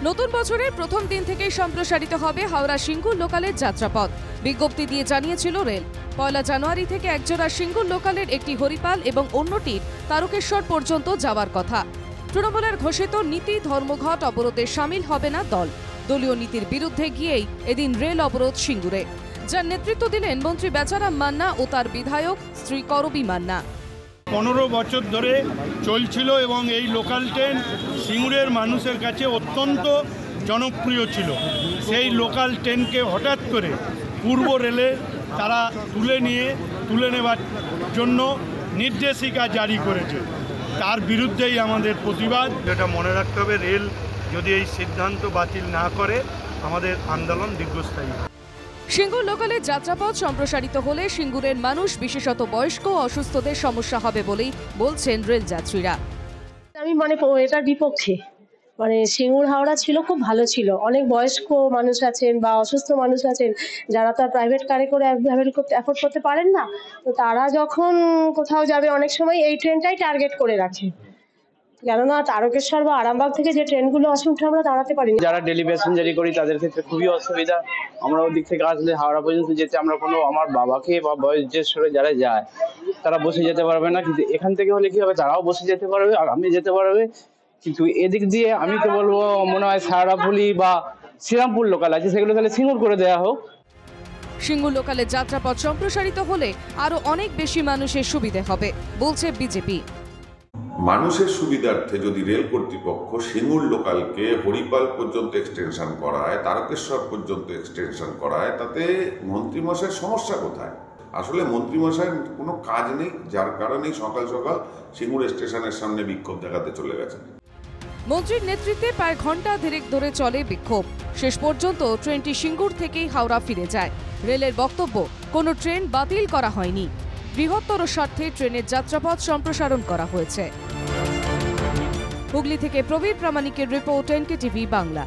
নতুন বছরের প্রথম দিন থেকেই সম্প্রসারিত হবে হাওড়া সিঙ্গুর লোকালের যাত্রাপথ। বিজ্ঞপ্তি দিয়ে জানিয়েছিল রেল। 1 জানুয়ারি থেকে একজোড়া সিঙ্গুর লোকালের একটি হরিপাল এবং অন্যটির তারকেশ্বর পর্যন্ত যাওয়ার কথা। তৃণমূলের ঘোষিত নীতি ধর্মঘট অবরোধে সামিল হবে না দল। দলীয় নীতির বিরুদ্ধে গিয়েই এদিন রেল অবরোধ সিঙ্গুরে, যার নেতৃত্ব দিলেন মন্ত্রী বেচারাম মান্না ও তার বিধায়ক শ্রী করবী মান্না। 15 বছর ধরে চলছিল এবং এই লোকাল ট্রেন সিঙ্গুরের মানুষের কাছে অত্যন্ত জনপ্রিয় ছিল। সেই লোকাল ট্রেনকে হঠাৎ করে পূর্ব রেলে তারা তুলে নেবার জন্য নির্দেশিকা জারি করেছে। তার বিরুদ্ধেই আমাদের প্রতিবাদ। যেটা মনে রাখতে হবে, রেল যদি এই সিদ্ধান্ত বাতিল না করে আমাদের আন্দোলন দীর্ঘস্থায়ী। সিঙ্গুর লোকালের যাত্রাপথ সম্প্রসারিত হলে সিঙ্গুরের মানুষ, বিশেষত বয়স্ক ও অসুস্থদের সমস্যা হবে বলেই বলছেন রেল যাত্রীরা। আমি এটার বিপক্ষে। সিঙ্গুর হাওড়া ছিল খুব ভালো ছিল। অনেক বয়স্ক মানুষ আছেন বা অসুস্থ মানুষ আছেন যারা তো প্রাইভেট কারে করে অ্যাফোর্ড করতে পারেন না, তো তারা যখন কোথাও যাবে অনেক সময় এই ট্রেনটাই টার্গেট করে রাখে। কেননা তারকেশ্বর বা আরামবাগ থেকে যে ট্রেনগুলো আসে উঠে আমরা দাঁড়াতে পারি না। যারা ডেলি প্যাসেঞ্জারি করি তাদের ক্ষেত্রে খুবই অসুবিধা। আমরা ওদিক থেকে আসলে হাওড়া পর্যন্ত যেতে আমরা আমার বাবাকে বা বয়োজ্যেষ্ঠ যারা যায় তারা বসে যেতে পারবে না, কিন্তু এখান থেকে হলে কি হবে, তারাও বসে যেতে পারবে আর আমি যেতে পারবে। কিন্তু এদিক দিয়ে আমি তো বলবো, মনে হয় সারাপুলি বা শ্রীরামপুর লোকাল আছে, সেগুলো তাহলে সিঙ্গুর করে দেওয়া হোক। সিঙ্গুর লোকালের যাত্রাপথ সম্প্রসারিত হলে আরো অনেক বেশি মানুষের সুবিধে হবে বলছে বিজেপি। মানুষের সুবিধার্থে যদি রেল কর্তৃপক্ষ সিঙ্গুর লোকালকে হরিপাল পর্যন্ত এক্সটেনশন করায়, তারকেশ্বর পর্যন্ত এক্সটেনশন করায়, তাতে মন্ত্রীমশাইয়ের সমস্যা কোথায়? আসলে মন্ত্রীমশাইয়ের কোনো কাজ নেই, যার কারণেই সকাল সকাল সিঙ্গুর স্টেশনের সামনে বিক্ষোভ দেখাতে চলে গেছে। মন্ত্রীর নেতৃত্বে প্রায় ঘন্টা দেড়েক ধরে চলে বিক্ষোভ। শেষ পর্যন্ত ট্রেনটি সিঙ্গুর থেকেই হাওড়া ফিরে যায়। রেলের বক্তব্য, কোনো ট্রেন বাতিল করা হয়নি, বৃহত্তর স্বার্থে ট্রেনের যাত্রাপথ সম্প্রসারণ করা হয়েছে। হুগলি থেকে প্রবীর প্রামাণিকের রিপোর্ট, NKTV বাংলা।